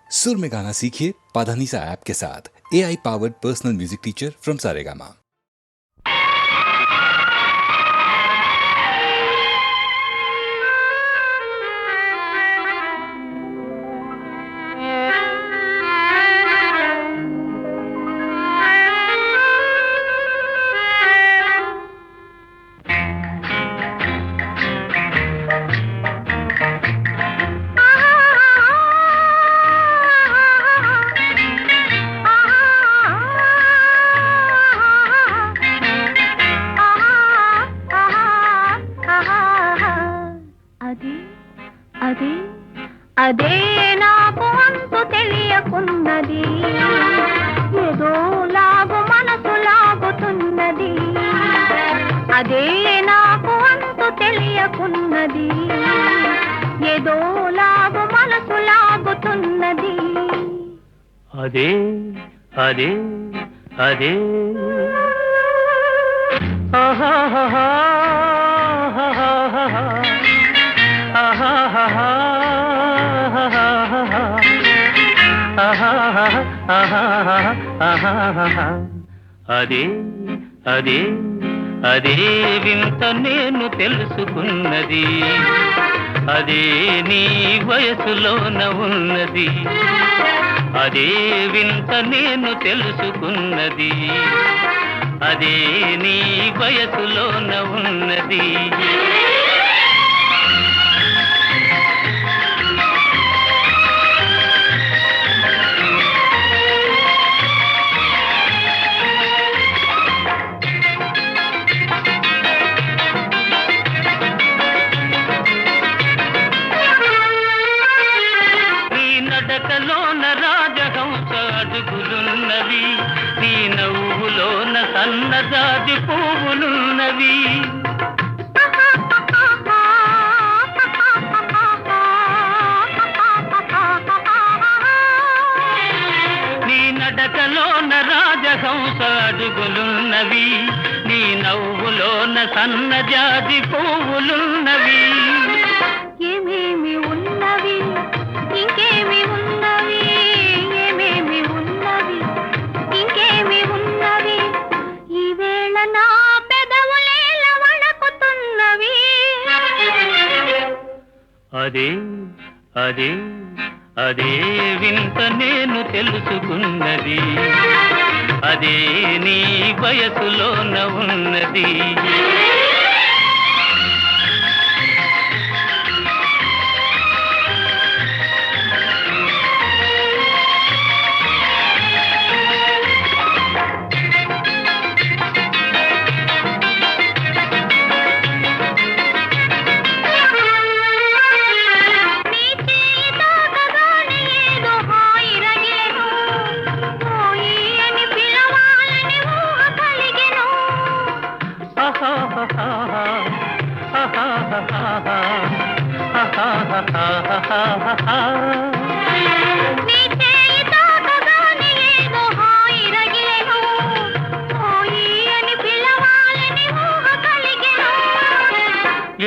सुर में गाना सीखिए पाधानीसा ऐप के साथ। AI powered personal music teacher from Saregama. అదే నాకు అంతు తెలియకున్నది, ఏదో లాగు మనసు లాగుతున్నది. అదే నాకు అంతు తెలియకున్నది, ఏదో లాగు మనసు లాగుతున్నది. అదే అదే అదే ఆహాహా అదే అదే అదే వింత నేను తెలుసుకున్నది, అదే నీ వయసులోన ఉన్నది. అదే వింత నేను తెలుసుకున్నది, అదే నీ వయసులోన ఉన్నది. నడకలోన రాజహంస అడుగులున్నవి, నీ నవ్వులోన సన్నజాజి పువ్వులున్నవి. నీ నడకలోన రాజహంస అడుగులున్నవి, నీ నవ్వులోన సన్నజాజి పువ్వులున్నవి. ఏమేమి ఉన్నవి ఇంకేమి ఉన్నవి, ఏమేమి ఉన్నవి ఇంకేమి ఉన్నవి, ఈవేళ నా పెదవులేల వణకుతున్నవి. అదే అదే అదే వింత నేను తెలుసుకున్నది, అదే నీ వయసులోన ఉన్నది.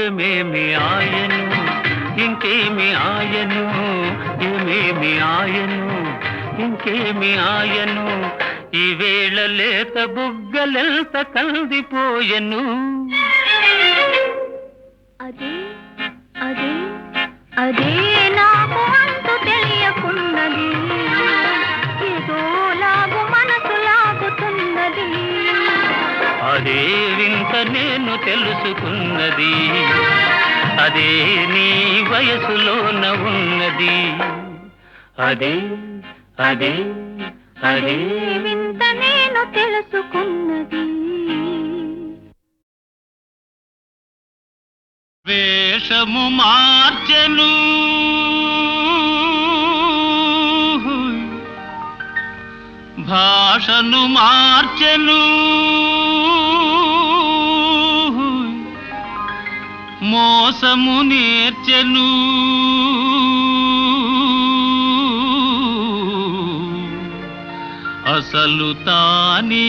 ఏమేమి ఆయను ఇంకేమి ఆయను, ఏమేమి ఆయను ఇంకేమి ఆయను, ఈవేళ లేత బుగ్గలెంత కందిపోయెను. అదే అదే అదే నాకు అంతు తెలియకున్నది, ఏదో లాగు మనసు లాగుతున్నది. అదే వింత నేను తెలుసుకున్నది, అదే నీ వయసులోన ఉన్నది. అదే అదే అదే వింత నేను తెలుసుకున్నది. వేషము మార్చెను భాషను మార్చెను, మోసము నేర్చెను, అసలు తానే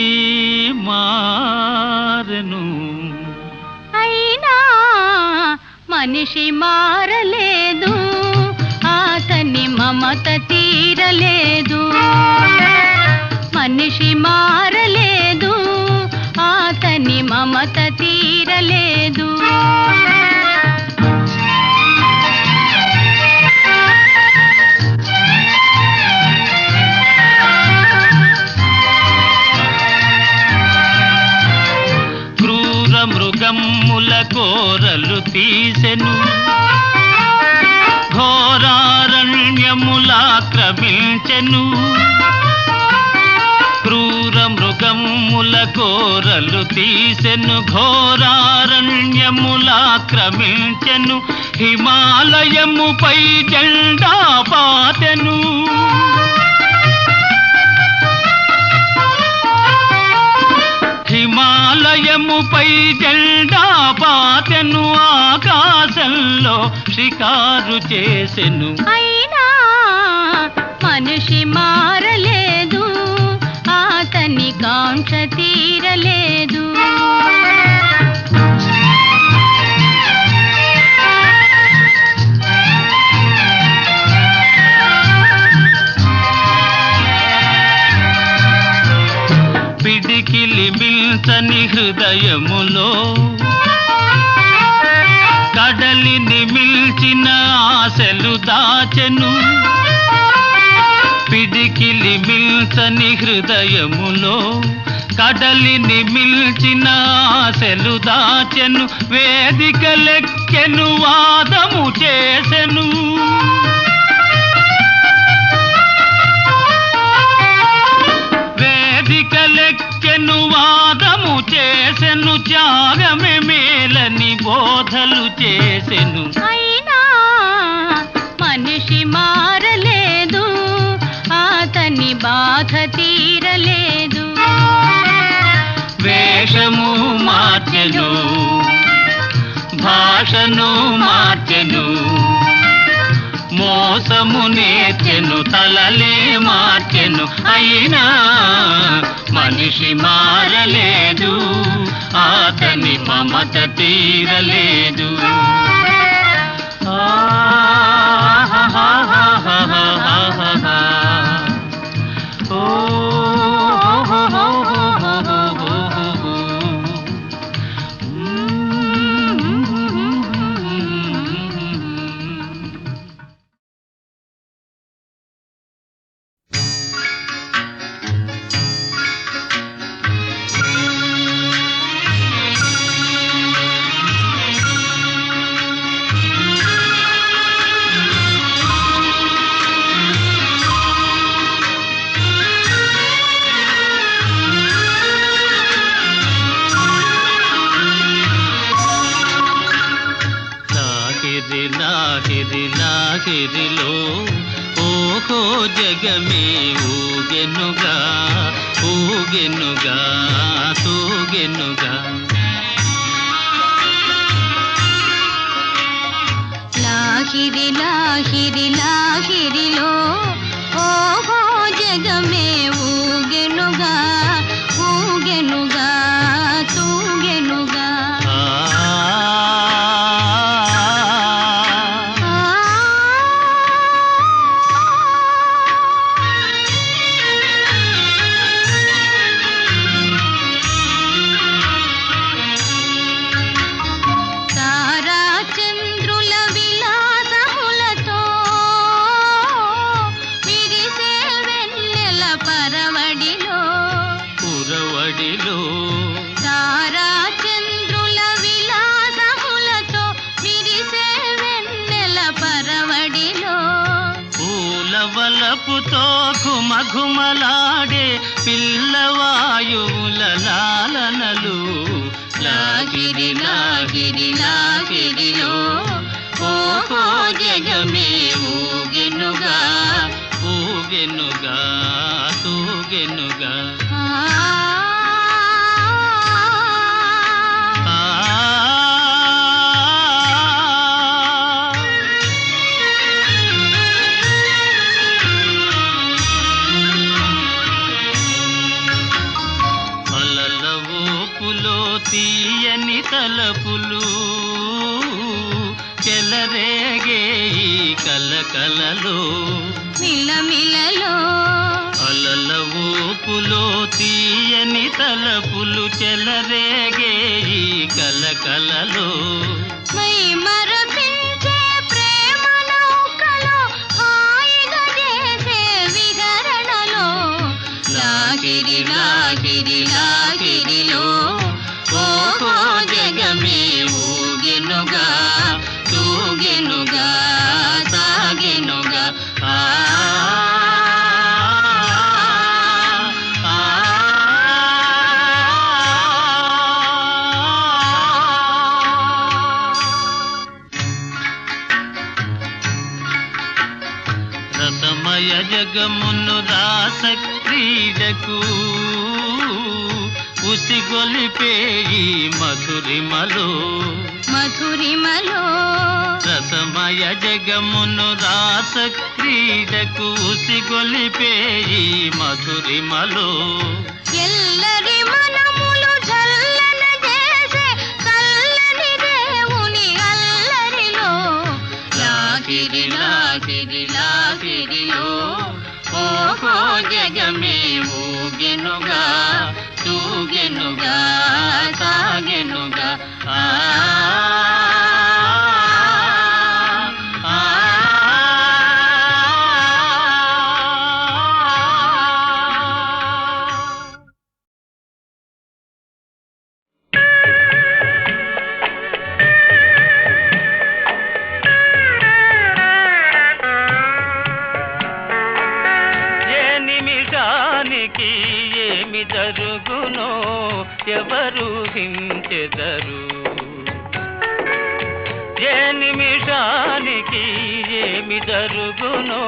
మారెను. అయినా మనిషి మారలేదు, అతని మమ మమత తీరలేదు, మనిషి మారలేదు, అతని మమత తీరలేదు. క్రూర మృగమ్ముల కోరలు తీసెను, ఘోరారణ్యములాక్రమించెను. క్రూర మృగమ్ముల కోరలు తీసెను, ఘోరారణ్యములాక్రమించెను. హిమాలయముపై జెండా పాతెను, హిమాలయముపై జెండా పాతెను. ఆకాశంలో షికారు చేసెను, అయినా మనిషి మారలేదు, అతని కాంక్ష తీరలేదు. పిడికిలి మిల్చని హృదయములో కడలిని మిల్చిన ఆశలు దాచెను. పిడికిలి మిల్చని హృదయములో కడలిని మిల్చిన ఆశలు దాచెను. వేదికలెక్కెను, వాదము చేసెను, వేదికలెక్కెను, వాదము చేసెను. త్యాగమే మేలని బోధలు చేసెను, అయినా మనిషి మారలేదు, అతని బాధ తీరలేదు. వేషము మార్చెను, భాషను మార్చెను, మోసము నేర్చెను, తలలే మార్చెను. అయినా మనిషి మారలేదు, అతని మమత తీరలేదు. లాహిరిలో ఓహో జగమే ఊగెనుగా, ఊగెనుగా, తూగెనుగా. లాహిరి లాహిరి లాహిరిలో ఓహో జగమే ఊగెనుగా, ఊగెనుగా, తూగెనుగా. తారా చంద్రుల విలాసములతో విరిసే వెన్నెల పరవడిలో, పూలవలపుతో ఘుమఘుమలాడే పిల్లవాయువుల లాలనలు. లాగిరి లాగిరి లాగిరిలో ఓహో జగమే ఊగెనుగా, ఊగెనుగా, తూగెనుగా. తీయని తలపులు చెలరేగే ఈ కలకలలో, మిలమిలలో అలల ఊపులో తీయని తలపులు చెలరేగే ఈ కలకలలో మై మరపించే ప్రేమ నౌకలో హాయిగా చేసే విహరణలో లాహిరి లాహిరి లాహిరిలో ఓహో జగమే ఊగెనుగా తూగెనుగా సాగెనుగా రసమయ జగమును రాస క్రీడకు ఉసిగొలిపే ఈ మధురిమలో మధురిమలో రసమయ జగమును రాస క్రీడకు ఉసిగొలిపే ఈ మధురిమలో ఎల్లరి మనములు జల్లన చేసే చల్లని దేవుని అల్లరిలో లాహిరి లాహిరి లాహిరిలో ఓహో జగమే ఊగెనుగా తూగెనుగా సాగెనుగా ఏమి జరుగునో ఎవరు హించెదరు ఏ నిమిషానికి ఏమి జరుగునో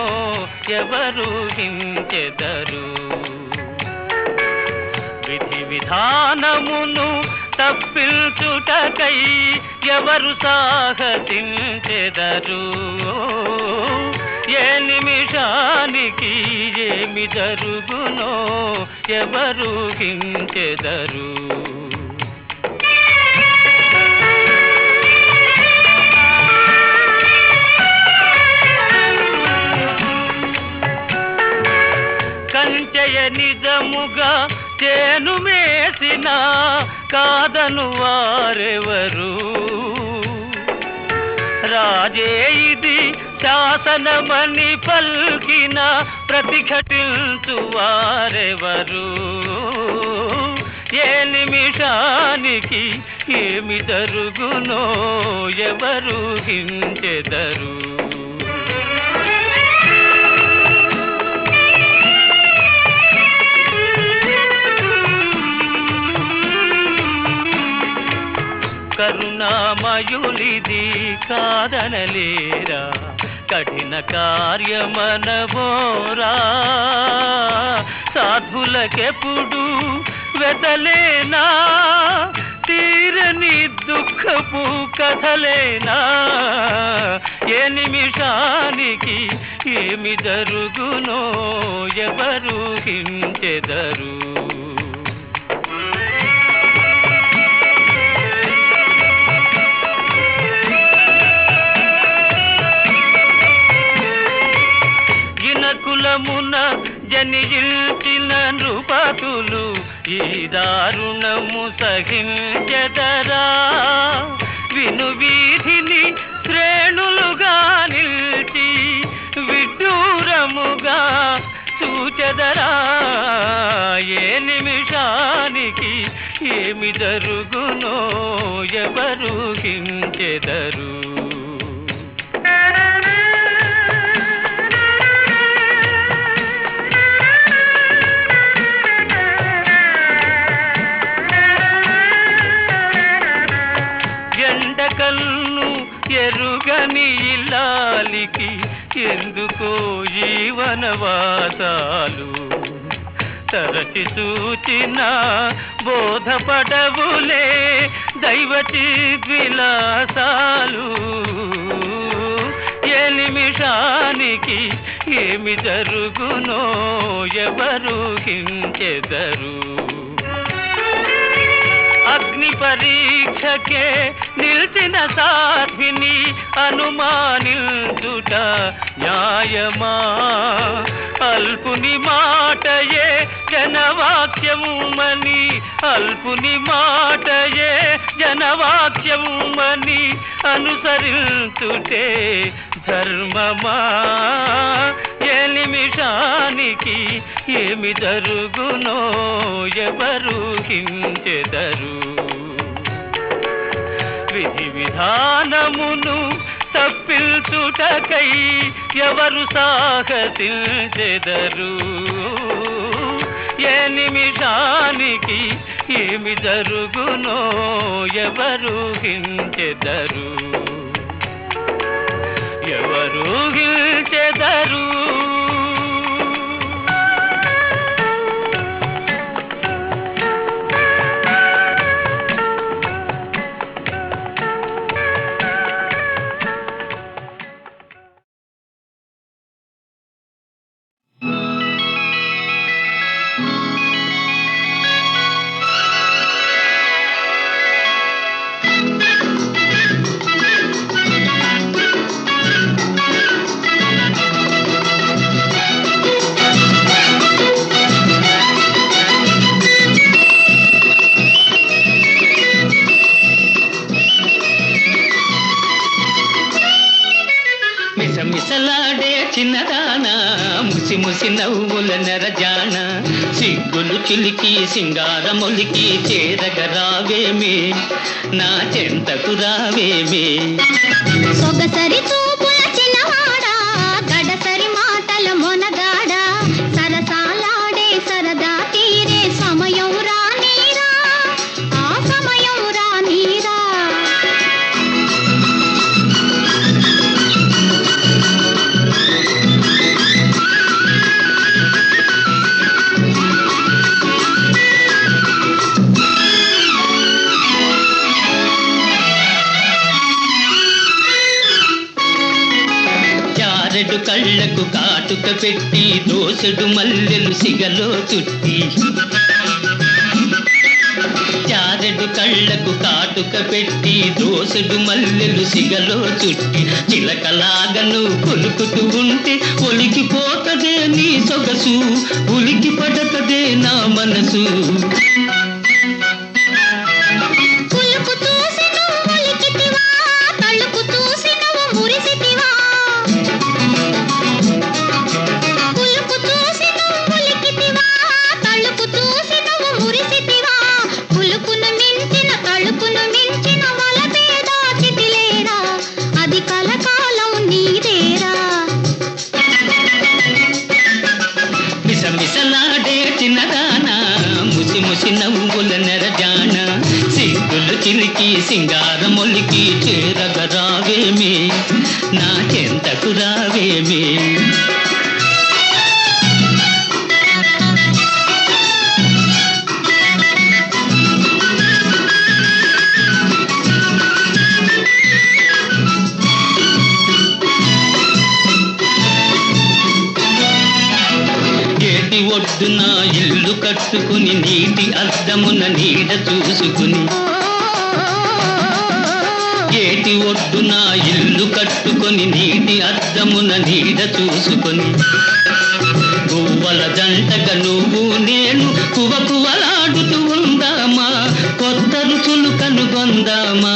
ఎవరు హించెదరు విధి విధానమును తప్పించుటకై ఎవరు సాహసించెదరు ఏ నిమిషానికి ఏమి జరుగునో ఎవరు హించెదరు కంచెయ నిజముగా చేను మేసిన కాదను వారెవరు రాజే ఇది శాసనమని పల్కిన ప్రతిఘటించు వారెవరు ఏ నిమిషానికి ఏమి జరుగునో ఎవరు హించెదరు కరుణామయులిది కాదనలేరా కఠిన కార్యమనబోరా సాధులకెప్పుడు వెతలేనా తీరని దుఃఖపు కథలేనా ఏ నిమిషానికి ఏమి జరుగునో ఎవరు హించెదరు కులమున జనిల్చిన నృపతులు ఈ దారుణము సహించెదరా విను వీధిని శ్రేణులుగా నిల్చి విడ్డూరముగా చూచెదరా ఏ నిమిషానికి ఏమి జరుగునో ఎవరు హించెదరు కన్ను ఎరుగని ఇల్లాలికి ఎందుకో జీవనవాసాలు తరచి చూచిన బోధపడవులే దైవచి విలాసాలు ఏ నిమిషానికి ఏమి జరుగునో ఎవరు హించెదరు అగ్ని పరీక్షకే నిలిచిన సాధ్విని అనుమానించుట న్యాయమా? అల్పుని మాటయే జనవాక్యముమని, అల్పుని మాటయే జనవాక్యముమని అనుసరించుటే ధర్మమా? ఏ నిమిషానికి ఏమి జరుగునో ఎవరు హించెదరు? విధి విధానమును తప్పించుటకై ఎవరు సాహసించెదరు? ఏ నిమిషానికి ఏమి జరుగునో ఎవరు హించెదరు? ఎవరు హించెదరు? మిసమిసలాడే చిన్నదానా, ముసి ముసి నవ్వుల నెరజాన, సిగ్గులు చిలికి సింగారమొలికి చేరగరావేమే, నా చెంతకు రావేమే. సొగసరి చూపుల చిన్నవాడా, గడసరి మాటల మొనగాడా, సరసాలాడే సరదా తీరే సమయం రానీరా, ఆ సమయం రానీరా. జారెడు కళ్ళకు కాటుక పెట్టి, దోసెడు మల్లెలు సిగలో చుట్టి, జారెడు కళ్ళకు కాటుక పెట్టి, దోసెడు మల్లెలు సిగలో చుట్టి, చిలకలాగను కొలుకుతూ ఉంటే ఒలికిపోతదే నీ సొగసు, ఉలికి పడతదే నా మనసు. కులుకు చూసి నువ్వు ఉలికితివా, తలుపు చూసి నువ్వు మురిసితివా, కులుకు చూసి నువ్వు ఉలికితివా, తలుపు చూసి నువ్వు మురిసితివా, కులుకును మించిన తలుపును మించిన వలపే దాచితిలేరా, అది కలకాలం నీదేరా. మిసమిసలాడే చిన్నదానా, ముసి ముసి నవ్వుల నెరజాన, సిగ్గులు చిలికి సింగారమొలికి చేరగరావేమే, నా చెంతకు రావేమే. ఏటి ఒడ్డున ఇల్లు కట్టుకుని, నీటి అద్దమున నీడ చూసుకుని, ఏటి ఒడ్డున ఇల్లు కట్టుకొని, నీటి అద్దమున నీడ చూసుకొని, గువ్వల జంటగా నువ్వు నేను కువకువలాడుతూ ఉందామా, కొత్త రుచులు కనుగొందామా.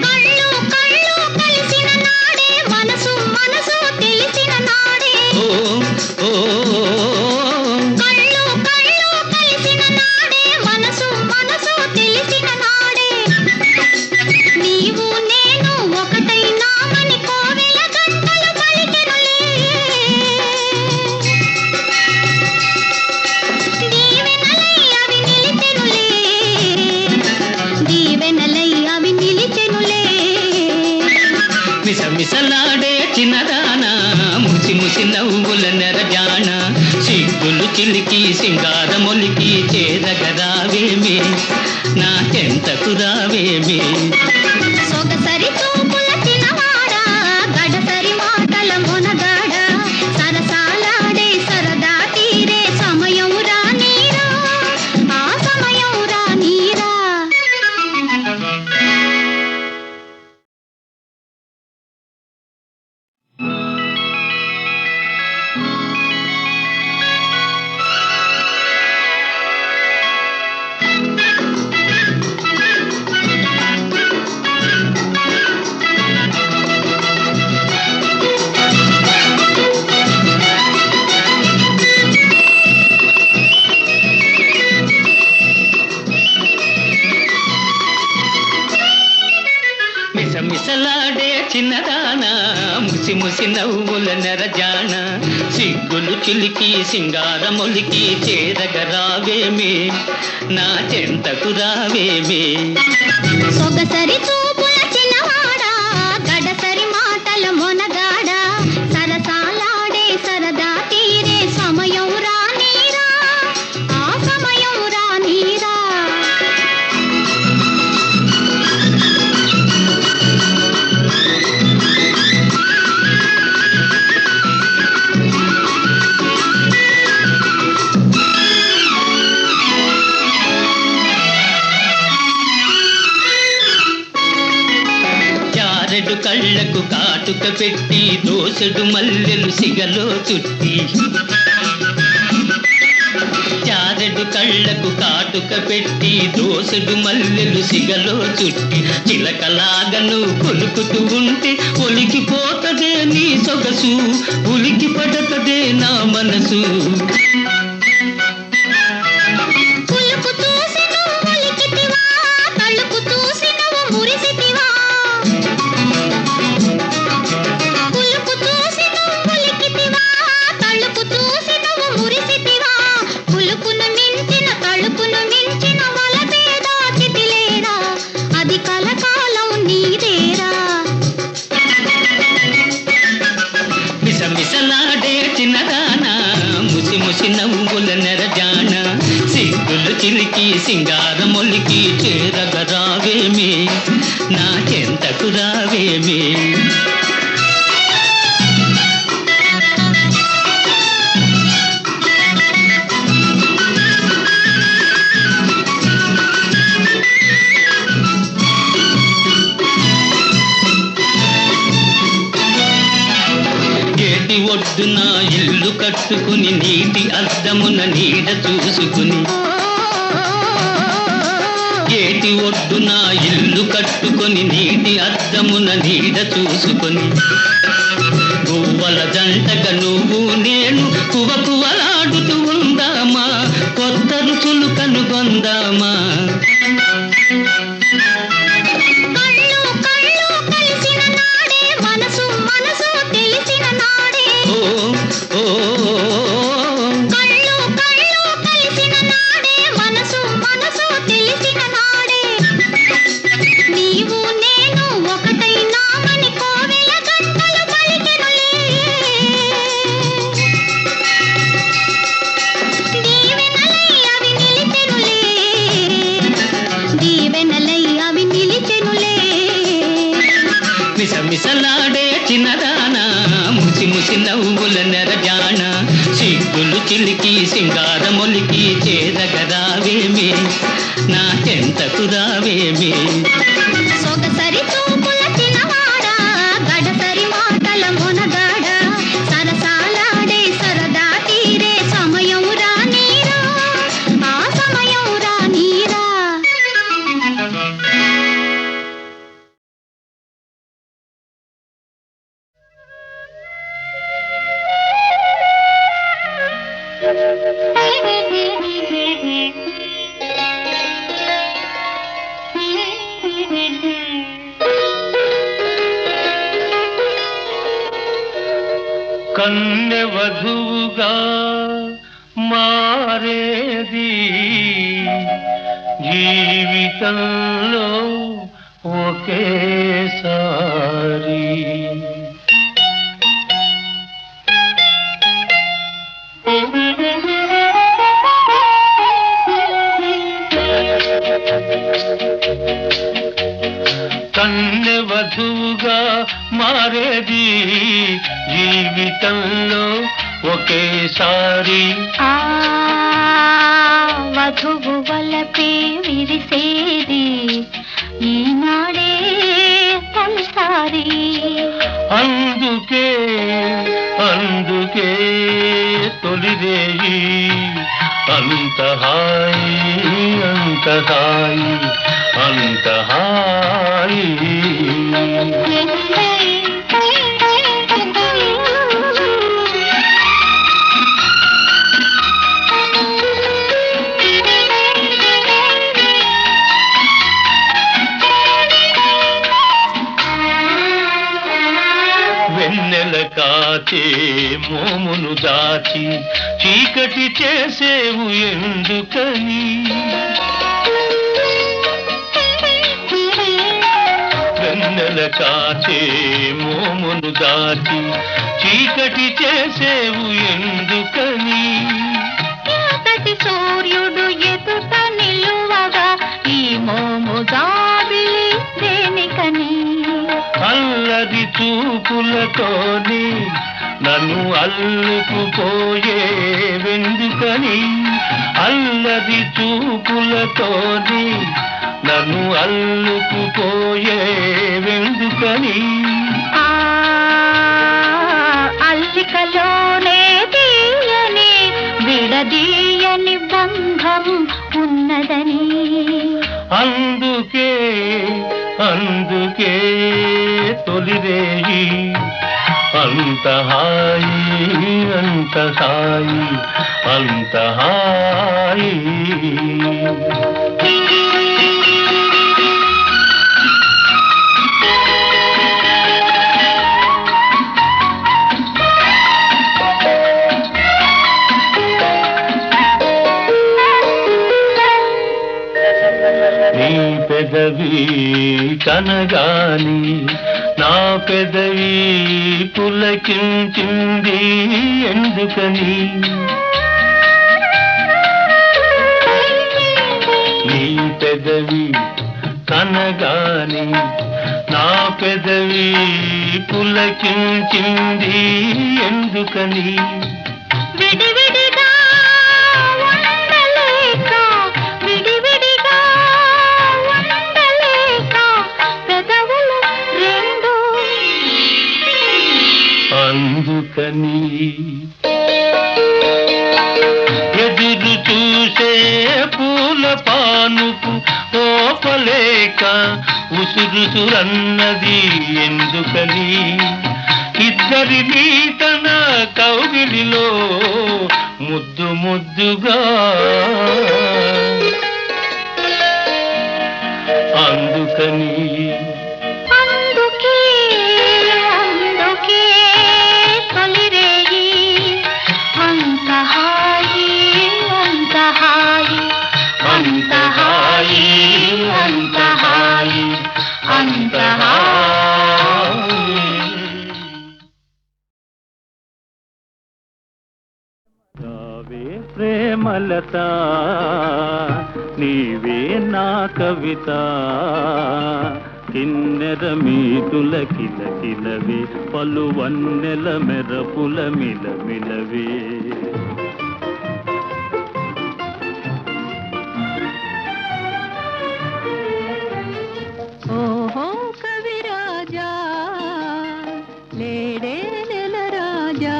కళ్ళు కళ్ళు కలిసిన నాడే, మనసు మనసు తెలిసిన నాడే, ఓ ఓ కళ్ళు కళ్ళు కలిసిన నాడే, మనసు మనసు తెలిసిన నాడే, నీవు నేను ఒకటైనామని కోవెల గంటలు పలికెనులే, దీవెనలై అవి నిలిచెనులే, దీవెనలై అవి నిలిచెనులే. మిసమిసలాడే చిన్నదానా, ముసి ముసి నవ్వుల నెరజాన, సిగ్గులు చిలికి సింగారమొలికి చేరగరావేమే, నా చెంతకు రావేమే. సొగసరి చూపుల చిన్నవాడా, గడసరి మాటల మొనగాడా, సరసాలాడే సరదా తీరే సమయం రానీరా, ఆ నవ్వుల నెరజాణ సిగ్గులు చిలికి సింగారమొలికి చేరగరావేమే నా చెంతకు రావేమే సొగసరి చూపుల చిన్నవాడా గడసరి మాటల మొనగాడా సరసాలాడే సరదా తీరే సమయం రానీరా ఆ సమయం రానీరా చారెడు కళ్ళకు కాటుక పెట్టి దోసెడు మల్లెలు సిగలో చుట్టి చారెడు కళ్ళకు కాటుక పెట్టి దోసెడు మల్లెలు సిగలో చుట్టి చిలకలాగను కొలుకుతూ ఉంటే ఒలికిపోతదే నీ సొగసు ఉలికి పడతదే నా మనసు పులుకు చూసి నువ్వు ఉలికితివా తలుపు చూసి నువ్వు మురిసితివా పులుకు చూసి నువ్వు ఉలికితివా తలుపు చూసి నువ్వు మురిసితివా పులుకును మించిన తలుపును మించిన వలపే దాచితిలేరా అది కలకాలం నీదేరా మిసమిసలాడే చిన్నదానా ముసి ముసి నవ్వుల నెరజాన సిగ్గులు చిలికి సింగారమొలికి చేరగరావేమే నా చెంతకు రావేమే ఏటి ఒడ్డున ఇల్లు కట్టుకుని నీటి అద్దమున నీడ చూసుకుని ఏటి ఒడ్డున ఇల్లు కట్టుకొని నీటి అద్దమున నీడ చూసుకొని గువ్వల జంటగా నువ్వు నేను కువకువలాడుతూ ఉందామా కొత్త రుచులు కనుగొందామా కళ్ళు కళ్ళు కలిసిన నాడే మనసు మనసు తెలిసిన నాడే ఓ ఓ కళ్ళు కళ్ళు కలిసిన నాడే మనసు మనసు తెలిసిన నాడే నీవు నేను ఒకటైనామని కోవెల గంటలు పలికెనులే దీవెనలై అవి నిలిచెనులే దీవెనలై అవి నిలిచెనులే మిసమిసలాడే చిన్నదానా ముసి ముసి నవ్వుల నెరజాన సిగ్గులు చిలికి సింగారమొలికి చేరగరావేమే నా చెంతకు రావేమే సొగసరి చూపుల చిన్నవాడా గడసరి మాటల మొనగాడా సరసాలాడే సరదా తీరే సమయం రానీరా ఆ సమయం రానీరా కన్నె వధువుగా మారేది జీవితంలో ఒకేసారి కన్నె వధువుగా మారేది జీవితంలో ఒకేసారి ఆ వధువు వలపే విరిసేది ఈనాడే తొలిసారి అందుకే అందుకే తొలిరేయి అంత హాయి అంత హాయి అంత హాయి వెన్నెల కాచి కాచే మోమును దాచి చీకటి చేసేవు ఎందుకని వెన్నెల కాచే మోమును దాచి చీకటి చేసేవు ఎందుకని ఇంతటి సూర్యుడు ఎదుట నిలువగా ఈ మోము జాబిలి దేనికని అల్లరి చూపులతోని నన్ను అల్లుకుపోయే వెందుకని అల్లరి చూపులతోని నన్ను అల్లుకుపోయే వెందుకని అల్లికలోనే తీయని విడదీయని బంధం ఉన్నదని అందుకే అందుకే తొలిరేయి అంత హాయి అంత హాయి అంత హాయి నీ పెదవి కనగాని నా పెదవి పులకించింది ఎందుకని నీ పెదవి కనగాని నా పెదవి పులకించింది ఎందుకని విడివిడిగా ఉండలేక విడివిడిగా ఉండలేక పెదవులు రెండు అందుకని ఎదురు చూసే పూల పానుపు ఓపలేక ఉసురుసురన్నది ఎందుకని ఇద్దరినీ తన కౌగిలిలో ముద్దు ముద్దుగా అందుకని అందుకే అందుకే తొలిరేయి అంత హాయి అంత హాయి అంత హాయి అంత హాయి అంత హాయి రావే ప్రేమలత నీవే నా కవిత కిన్నెర మీతుల కిలకిలవే పలువన్నెల మెరపుల మిలమిలవే ఓహో కవిరాజా లేడే నెల రాజా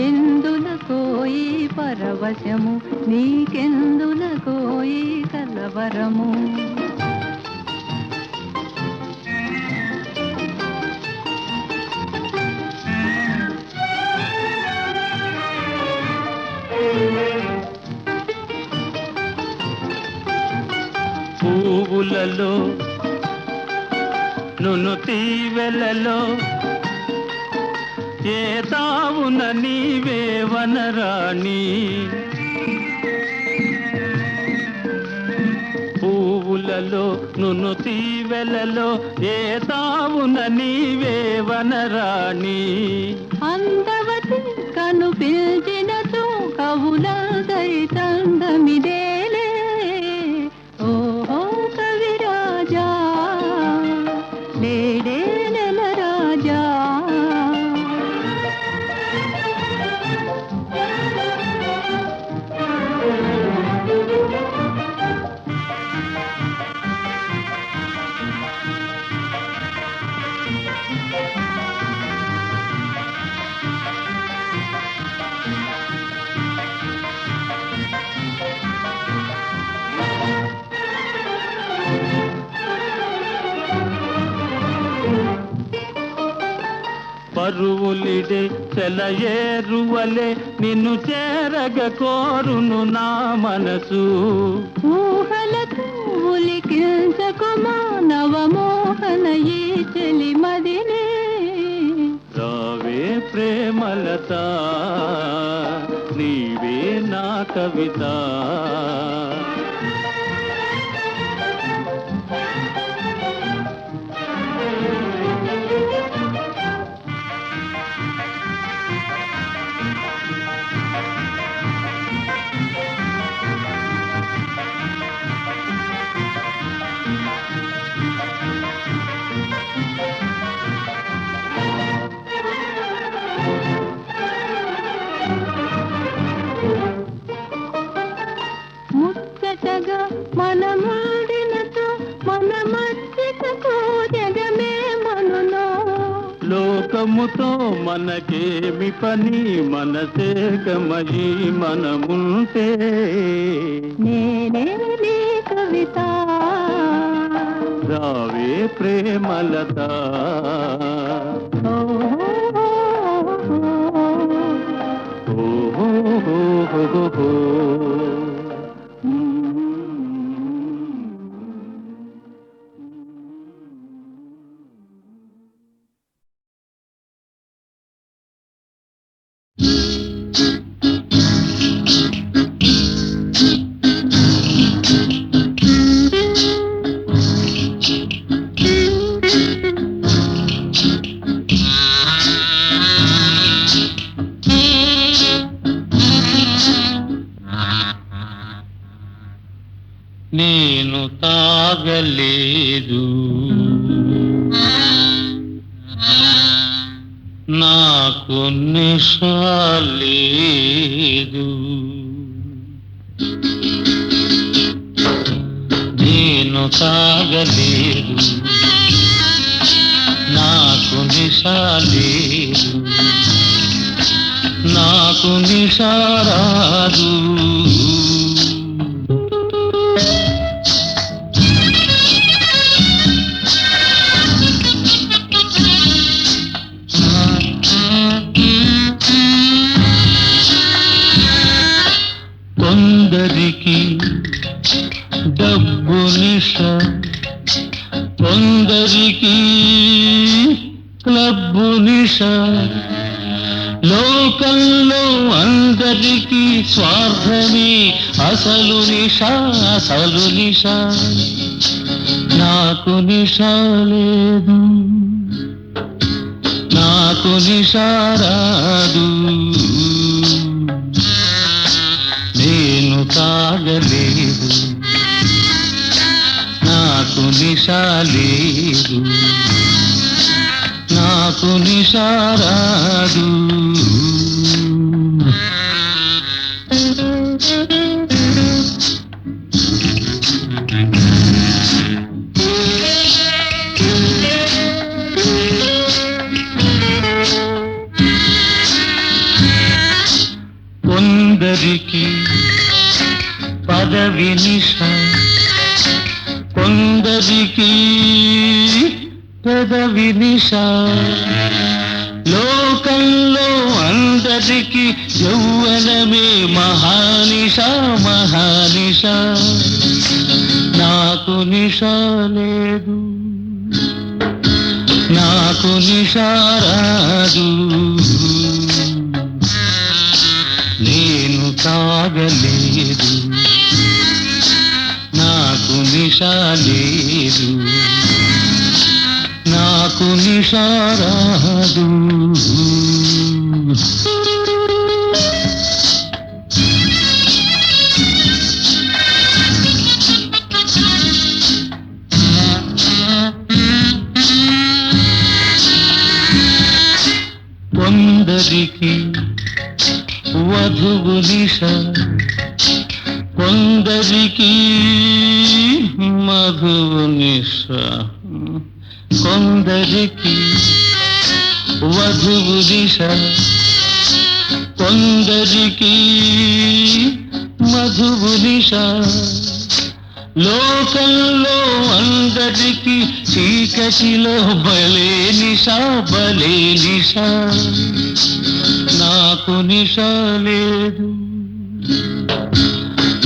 ఎందుల కోయి పరవశము నీకెందుల కోయి కలవరము పువ్వులలో నును తీవెలలో ఏ తావున నీవే వనరాణి పువ్వులలో నును తీవెలలో ఏ తావున నీవే వనరాణి అందవతి కను పిల్చినచో కవుల దైతందమిదేలే ఓహో కవిరాజా లేడే నెల రాజా పరువులిడే చెలయేరువలే నిన్ను చేరగ కోరును నా మనసు ఊహలకు ఉలికించకుమా నవమోహన ఈ చెలి మదినే రావే ప్రేమలత నీవే నా కవిత. ముచ్చటగా మనమాడినతో మన మధ్యకు జగమే మనులో. లోకముతో మనకేమి పని, మనసేకమయి మనముంటే. నేనే నీ కవిత రావే ప్రేమలత. ఓహో నేను తాగలేదు, నాకు నిషాలేదు. నేను తాగలేదు, నాకు నిషాలేదు, నాకు నిషారాదు. కొందరికి డబ్బు నిష, కొందరికి క్లబ్బు నిష. లోకంలో అందరికీ స్వార్థమే అసలు నిష, అసలు నిష. నాకు నిష లేదు, నాకు నిషారాదు. నేను తాగలేదు, నాకు నిషాలేదు, నాకు నిషారాదు. కొందరికి పదవి నిష, కొందరికి పెదవి నిష. లోకంలో అందరికీ యౌవనమే మహానిష, మహానిష. నాకు నిష లేదు, నాకు నిషారాదు. నేను తాగలేదు, నాకు నిషాలేదు, నాకు నిషారాదు. కొందరికి వధువు నిష, కొందరికి మధువు నిష. కొందరికి వధువు నిష, కొందరికి మధువు నిష. లోకంలో అందరికీ చీకటిలో బలే నిష, బలే నిష. నాకు నిష లేదు,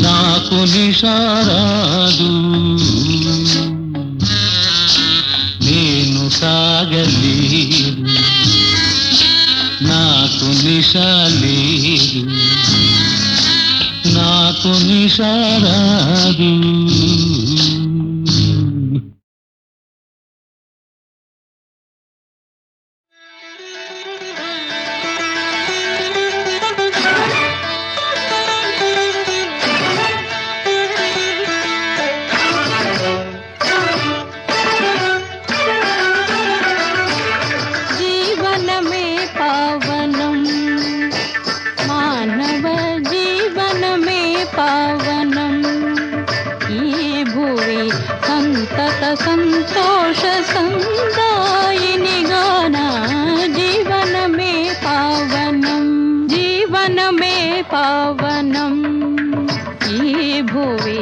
నాకు నిషారాదు. నేను తాగలేదు, నాకు నిశా లేదు, నాకు నిశా రాదు. జీవనమే పావనం మానవ జీవనమే పావనం ఈ భువి సంతత సంతోష సందాయిని గాన జీవనమే పావనం జీవనమే పావనం ఈ భువి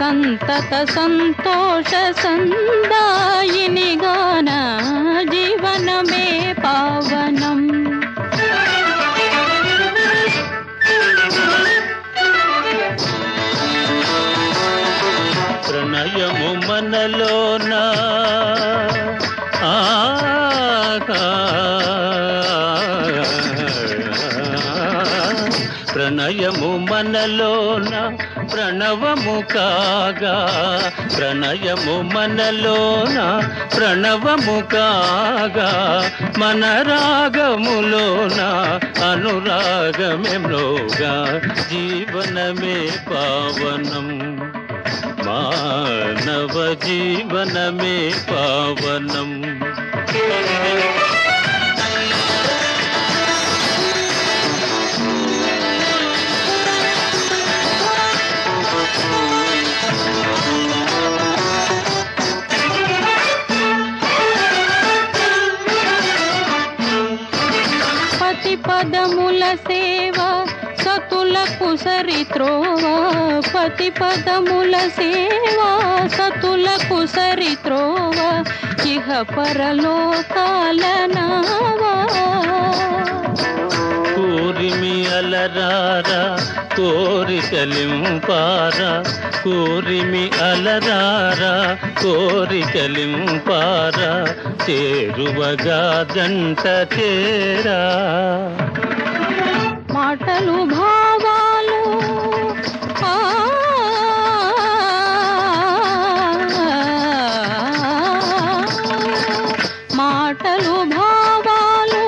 సంతత సంతోష సందాయిని గాన జీవనమే పావనం ప్రణయము మనలోన ప్రణయము మనలోన ప్రణవము కాగా, ప్రణయము మనలోన ప్రణవము కాగా, మన రాగములోన అనురాగమేమ్రోగా జీవనమే పావనం మానవ జీవనమే పావనం. పతి పదముల సేవ సతులకు సరిత్రోవ పతి పదముల సేవ సతులకు సరిత్రోవ ఇహ పరలోకాల నావా. కోరిమి అలరారా కోరికలింపారా, కోరిమి అలరారా కోరికలింపారా, చేరువగా జంట చేరా. మాటలు భావాలు మాటలు భావాలు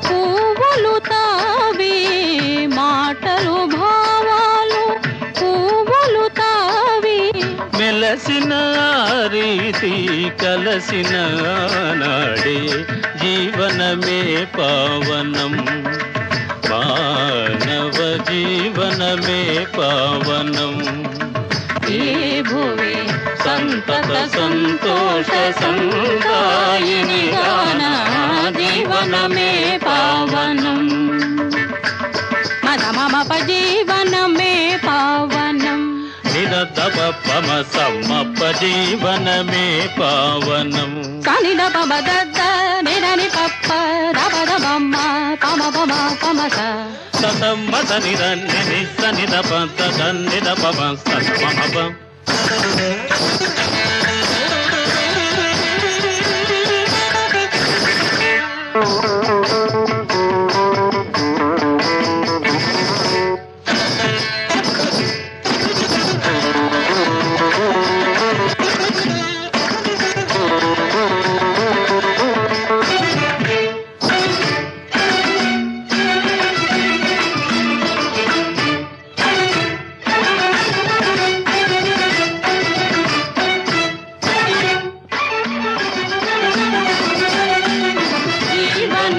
పువ్వులు తావి మాటలు భావాలు పువ్వులు తావి మెలసిన రీతి కలసిన నాడే జీవనమే పావనం మానవ జీవనమే పావనం. ఈ భువి సంతత సంతోష సందాయిని గాన జీవనమే పావనం మదమప జీవనమే పావనం నిరతప పమ సమ్మప జీవనమే పావనం. సనిద పమ దద్ద నిరని పప్ప రపద బమ్మ పమ పమ పమస సతమ్మద నిరన్ని నిస్స నిదప తదన్నిద పమ సతమప. జీవన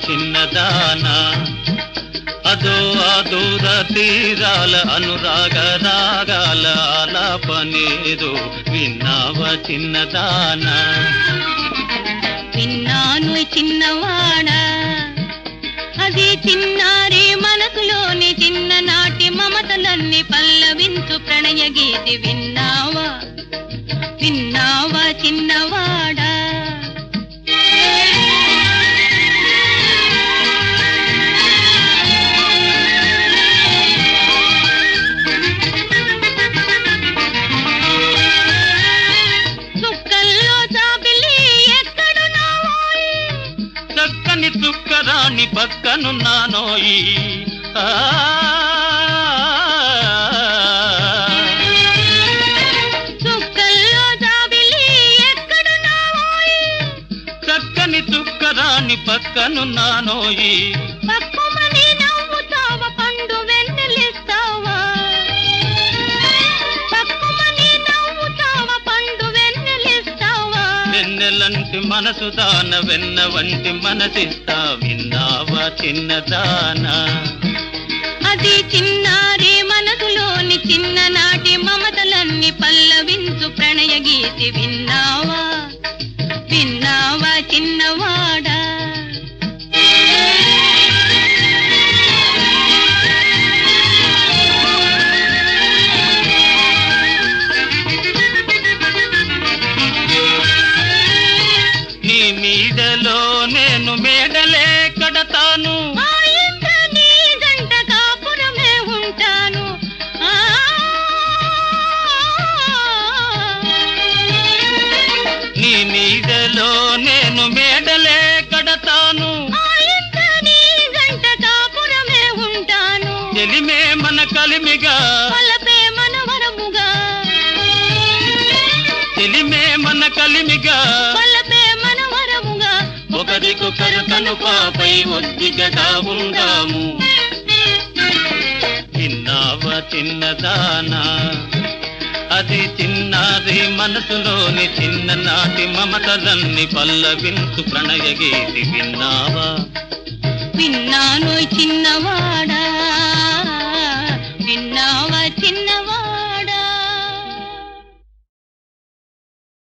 చిన్నదానా అదో ఆ దూర తీరాల అనురాగ రాగాల ఆలాపనేదో విన్నావా చిన్నదానా విన్నాను చిన్నవాడా అది చిన్నారి మనసులోని చిన్ననాటి మమతలన్నీ పల్లవించు ప్రణయ గీతి విన్నావా విన్నావా చిన్నవాడా చక్కని చుక్కరాణి పక్కనున్నానోయి చక్కని చుక్కరాణి పక్కనున్నానోయి పక్కుమని నవ్వుతావా పండు వెన్నెలిస్తావా పక్కుమని నవ్వుతావా పండు వెన్నెలిస్తావా వెన్నెలంటి మనసు దాన వెన్న వంటి మనసిస్తా విన్నావా చిన్నదానా అది చిన్నారి మనసులోని చిన్ననాటి మమతలన్నీ పల్లవించు ప్రణయ గీతి విన్నావా విన్నావా చిన్నవాడా నీ నీడలో నేను మేడలే కడతాను నీ గంట కాపురమే ఉంటాను నీ నీడలో నేను మేడలే కడతాను నీ గంట కాపురమే ఉంటాను చెలిమే మన కలిమిగా పలపే మనవరముగా చెలిమే మన కలిమిగా పలపే మనవరముగా ఒకరికొకరు కనుపాపై ఒద్దికగా ఉందాము విన్నావా చిన్నదానా అది చిన్నారి మనసులోని చిన్ననాటి మమతలన్నీ పల్లవించు ప్రణయ గీతి విన్నావా విన్నాను చిన్నవాడా